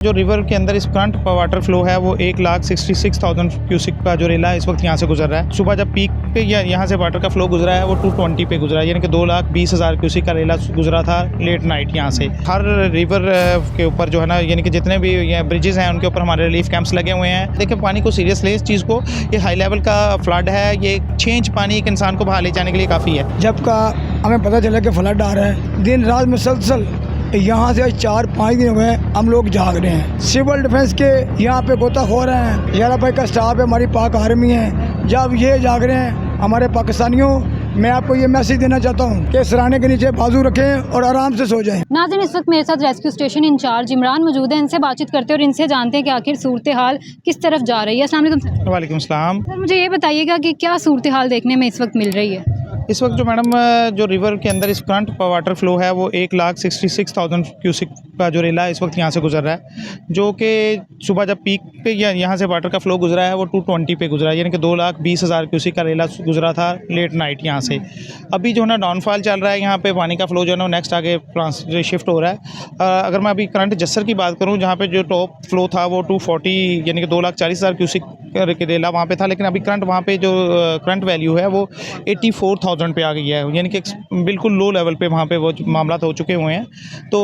जो रिवर के अंदर इस करंट वाटर फ्लो है वो 1,66,000 क्यूसिक का जो रेला इस वक्त यहाँ से गुजर रहा है। सुबह जब पीक पे या यहाँ से वाटर का फ्लो गुजरा है वो 220 पे गुजरा है, यानी कि 2,20,000 क्यूसिक का रेला गुजरा था लेट नाइट यहाँ से। हर रिवर के ऊपर जो है ना, यानी कि जितने भी ब्रिजेस हैं उनके ऊपर हमारे रिलीफ कैंप्स लगे हुए हैं। देखिए पानी को सीरियस ले इस चीज़ को, ये हाई लेवल का फ्लड है, ये 6 इंच पानी एक इंसान को बहा ले जाने के लिए काफ़ी है। जब का हमें पता चला कि फ्लड आ रहा है, दिन रात मुसलसल यहाँ से 4-5 दिन हो गए हम लोग जाग रहे हैं। सिविल डिफेंस के यहाँ पे गोताखोर हैं, यारा भाई का स्टाफ है, हमारी पाक आर्मी है। जब ये जाग रहे हैं हमारे पाकिस्तानियों, मैं आपको ये मैसेज देना चाहता हूँ कि सराहने के नीचे बाजू रखें और आराम से सो जाएं। नाज़रीन, इस वक्त मेरे साथ रेस्क्यू स्टेशन इंचार्ज इमरान मौजूद है। इनसे बातचीत करते हैं और इनसे जानते हैं कि आखिर सूरत हाल किस तरफ जा रही है। अस्सलाम वालेकुम सर। वालेकुम सलाम। सर मुझे ये बताइएगा कि क्या सूरत हाल देखने में इस वक्त मिल रही है? इस वक्त जो मैडम जो रिवर के अंदर इस करंट वाटर फ्लो है वो 1,66,000 क्यूसिक का जो रेला इस वक्त यहाँ से गुजर रहा है, जो कि सुबह जब पीक पे या यहाँ से वाटर का फ्लो गुजरा है वो 220 पे गुजरा है, यानी कि 2,20,000 क्यूसिक का रेला गुजरा था लेट नाइट यहाँ से। अभी जो है ना डाउनफॉल चल रहा है, यहाँ पे पानी का फ्लो जो है ना नेक्स्ट आगे शिफ्ट हो रहा है। अगर मैं अभी करंट जस्सर की बात करूँ, जहाँ पे जो टॉप फ्लो था वो 240 यानी कि 2,40,000 क्यूसिक के रेला वहाँ पे था, लेकिन अभी करंट वहाँ पे जो करंट वैल्यू है वो 84,000 पे आ गई है, यानी कि बिल्कुल लो लेवल पे वहाँ पे वो मामला हो चुके हुए हैं। तो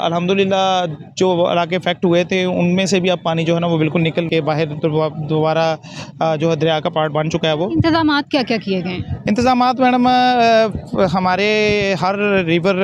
अल्हम्दुलिल्लाह जो इलाके इफेक्ट हुए थे उनमें से भी अब पानी जो है ना वो बिल्कुल निकल के बाहर दोबारा जो है दरिया का पार्ट बन चुका है। वो इंतजामात क्या क्या किए गए? इंतजामात मैडम हमारे हर रिवर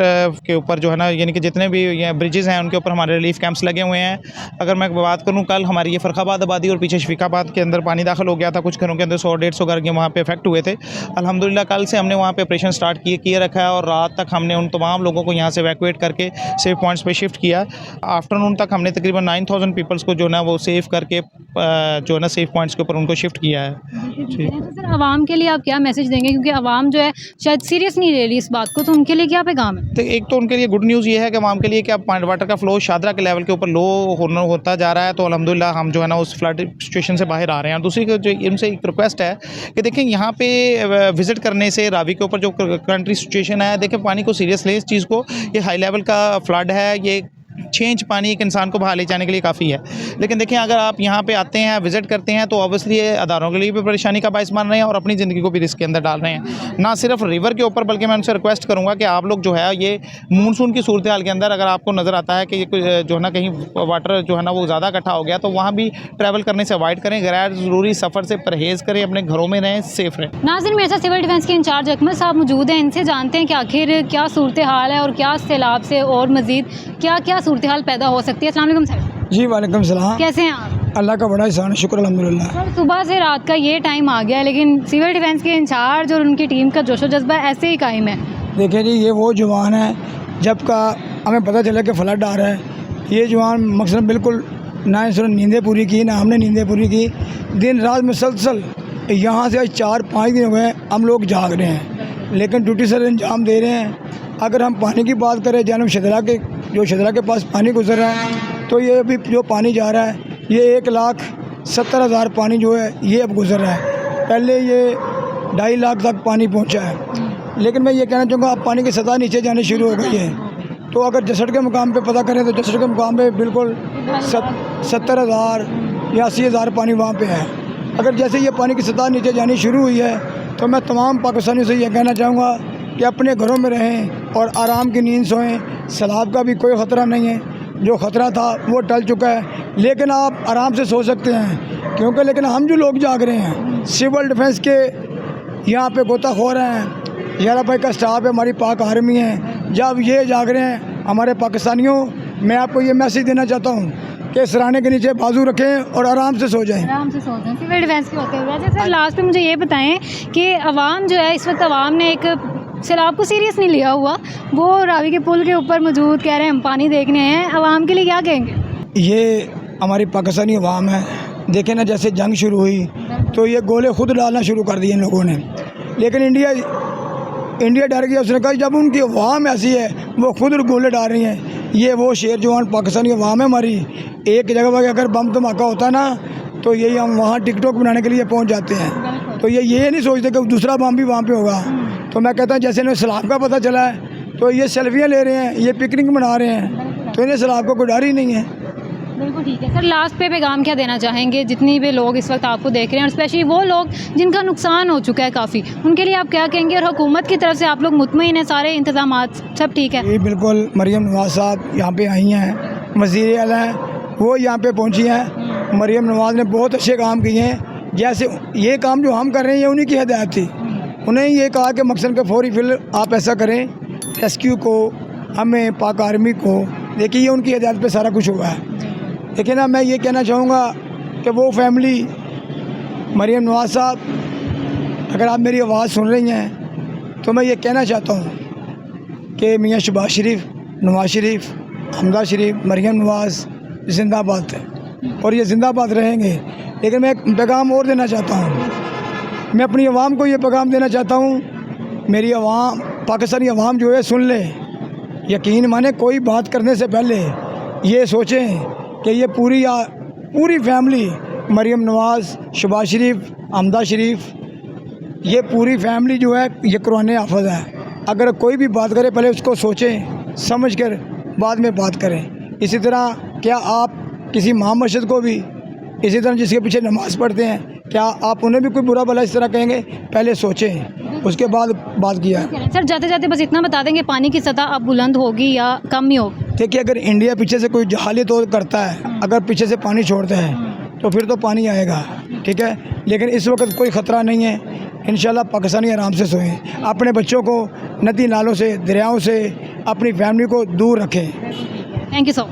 के ऊपर जो है ना, यानी कि जितने भी ब्रिजेस हैं उनके ऊपर हमारे रिलीफ कैंप्स लगे हुए हैं। अगर मैं बात करूँ, कल हमारी ये फ़रखाबाद आबादी और पीछे शफीकाबाद के अंदर पानी दाखिल हो गया था, कुछ घरों के अंदर 100-150 घर वहाँ पे इफेक्ट हुए थे। अल्हम्दुलिल्लाह कल से हमने वहाँ पे ऑपरेशन स्टार्ट किए रखा है और रात तक हमने उन तमाम लोगों को यहाँ से इवैक्यूएट करके सेफ पॉइंट्स पे शिफ्ट किया। आफ्टरनून तक हमने तकरीबन 9,000 पीपल्स को जो ना वो सेव करके जो है ना सेफ पॉइंट्स के ऊपर उनको शिफ्ट किया है। तो सर आवाम के लिए आप क्या मैसेज देंगे, क्योंकि आवाम जो है शायद सीरियस नहीं ले रही इस बात को, तो उनके लिए क्या पैगाम है? तो एक तो उनके लिए गुड न्यूज़ ये है कि आवाम के लिए कि अब वाटर का फ्लो शादरा के लेवल के ऊपर लो होता जा रहा है, तो अल्हम्दुलिल्लाह हम जो है ना उस फ्लड सिचुएशन से बाहर आ रहे हैं। दूसरी जो इनसे एक रिक्वेस्ट है कि देखें यहाँ पे विज़िट करने से रावी के ऊपर जो कंट्री सिचुएशन है, देखें पानी को सीरियस ले इस चीज़ को, ये हाई लेवल का फ्लड है, ये 6 इंच पानी एक इंसान को बहा ले जाने के लिए काफ़ी है। लेकिन देखिए अगर आप यहाँ पे आते हैं, विज़िट करते हैं, तो ऑब्वियसली ये अदारों के लिए भी परेशानी का बायस बन रहे हैं और अपनी ज़िंदगी को भी रिस्क के अंदर डाल रहे हैं। ना सिर्फ रिवर के ऊपर, बल्कि मैं उनसे रिक्वेस्ट करूँगा कि आप लोग जो है ये मानसून की सूरत हाल के अंदर अगर आपको नज़र आता है कि ये जो है ना कहीं वाटर जो है ना वो ज़्यादा इकट्ठा हो गया, तो वहाँ भी ट्रैवल करने से अवॉइड करें, गैर ज़रूरी सफ़र से परहेज़ करें, अपने घरों में रहें, सेफ रहें। नाज़रीन, मेरे साथ सिविल डिफेंस के इंचार्ज अकमल साहब मौजूद हैं। इनसे जानते हैं कि आखिर क्या सूरत हाल है और क्या सैलाब से और मज़ीद क्या क्या सूरत हाल पैदा हो सकती है। अस्सलाम वालेकुम सर। जी वालेकुम सलाम। कैसे हैं आप? अल्लाह का बड़ा एहसान है, शुक्र अल्हम्दुलिल्लाह। सर सुबह से रात का ये टाइम आ गया, लेकिन सिविल डिफेंस के इंचार्ज और उनकी टीम का जोशो जज्बा ऐसे ही कायम है। देखिए जी, ये वो जवान है, जब का हमें पता चला कि फ्लड आ रहा है, ये जवान मकसद बिल्कुल ना इन्होंने नींदें पूरी की, ना हमने नींदें पूरी की। दिन रात मुसलसल यहाँ से 4-5 दिन हो गए हम लोग जाग रहे हैं, लेकिन ड्यूटी सर अंजाम दे रहे हैं। अगर हम पानी की बात करें, जानब शदरा के पास पानी गुजर रहा है, तो ये अभी जो पानी जा रहा है ये 1,70,000 पानी जो है ये अब गुजर रहा है। पहले ये 2.5 लाख तक पानी पहुंचा है, लेकिन मैं ये कहना चाहूँगा अब पानी की सतह नीचे जानी शुरू हो गई है। तो अगर जसड़ के मुकाम पे पता करें तो जसड़ के मुकाम पे बिल्कुल 70,000 या 80,000 पानी वहाँ पे है। अगर जैसे ये पानी की सतह नीचे जानी शुरू हुई है, तो मैं तमाम पाकिस्तानियों से ये कहना चाहूँगा कि अपने घरों में रहें और आराम की नींद सोएं। सैलाब का भी कोई ख़तरा नहीं है, जो ख़तरा था वो टल चुका है, लेकिन आप आराम से सो सकते हैं। क्योंकि लेकिन हम जो लोग जाग रहे हैं, सिविल डिफेंस के यहाँ पे गोताखोर हैं, यारा भाई का स्टाफ है, हमारी पाक आर्मी है। जब ये जाग रहे हैं हमारे पाकिस्तानियों, मैं आपको ये मैसेज देना चाहता हूँ कि सराहने के नीचे बाजू रखें और आराम से सो जाएं। आराम से सो जाएं सिविल डिफेंस के होते हुए। वैसे सर लास्ट पे मुझे ये बताएं कि अवाम जो है इस वक्त अवाम ने एक सैलाब को सीरियस नहीं लिया हुआ, वो रावी के पुल के ऊपर मौजूद कह रहे हैं हम पानी देखने हैं। अवाम के लिए क्या कहेंगे? ये हमारी पाकिस्तानी अवाम है, देखें ना जैसे जंग शुरू हुई तो ये गोले खुद डालना शुरू कर दिए इन लोगों ने, लेकिन इंडिया डर गया। उसने कहा जब उनकी अवाम ऐसी है वो खुद गोले डाल रही हैं। ये वो शेर जवान पाकिस्तानी अवाम है हमारी। एक जगह पर अगर बम धमाका होता है ना, तो यही हम वहाँ टिकटॉक बनाने के लिए पहुँच जाते हैं। तो ये नहीं सोचते कि दूसरा बम भी वहाँ पे होगा। तो मैं कहता हूँ जैसे इन्हें सैलाब का पता चला है तो ये सेल्फियाँ ले रहे हैं, ये पिकनिक मना रहे हैं, तो इन्हें सैलाब का कोई डर ही नहीं है। बिल्कुल ठीक है सर। लास्ट पे पैगाम क्या देना चाहेंगे जितनी भी लोग इस वक्त आपको देख रहे हैं और स्पेशली वो लोग जिनका नुकसान हो चुका है काफ़ी, उनके लिए आप क्या कहेंगे? और हुकूमत की तरफ से आप लोग मुतमईन हैं, सारे इंतजामात सब ठीक है? जी बिल्कुल, मरीम नवाज़ साहब यहाँ पे आई हैं, वज़ीर आला हैं, वो यहाँ पे पहुँची हैं। मरीम नवाज़ ने बहुत अच्छे काम किए हैं। जैसे ये काम जो हम कर रहे हैं ये उन्हीं की हिदायत थी। उन्हें ये कहा कि मकसद के फौरी फिल आप ऐसा करें, रेस्क्यू को, हमें पाक आर्मी को, देखिए ये उनकी हिदायत पे सारा कुछ हुआ है। लेकिन ना मैं ये कहना चाहूँगा कि वो फैमिली, मरीम नवाज़ साहब, अगर आप मेरी आवाज़ सुन रही हैं तो मैं ये कहना चाहता हूँ कि मियाँ शहबाज शरीफ, नवाज़ शरीफ, हमजा शरीफ, मरीम नवाज़ जिंदाबाद है और ये जिंदाबाद रहेंगे। लेकिन मैं एक पैगाम और देना चाहता हूँ, मैं अपनी आवाम को ये पैगाम देना चाहता हूँ, मेरी आवाम, पाकिस्तानी आवाम जो है सुन ले, यकीन माने कोई बात करने से पहले ये सोचें कि ये पूरी फैमिली, मरीम नवाज़, शहबाज शरीफ, हमजा शरीफ, ये पूरी फैमिली जो है ये कुरान हाफ़िज़ है। अगर कोई भी बात करे पहले उसको सोचें, समझ कर बाद में बात करें। इसी तरह क्या आप किसी महा मस्जिद को भी इसी तरह जिसके पीछे नमाज़ पढ़ते हैं, क्या आप उन्हें भी कोई बुरा भला इस तरह कहेंगे? पहले सोचें, उसके बाद बात किया। सर जाते जाते बस इतना बता देंगे, पानी की सतह अब बुलंद होगी या कम ही होगी? देखिए, अगर इंडिया पीछे से कोई जहाली तौर करता है, अगर पीछे से पानी छोड़ता है तो फिर तो पानी आएगा, ठीक है। लेकिन इस वक्त कोई ख़तरा नहीं है। इंशाल्लाह पाकिस्तानी आराम से सोएं, अपने बच्चों को नदी नालों से, दरियाओं से, अपनी फैमिली को दूर रखें। Thank you so much.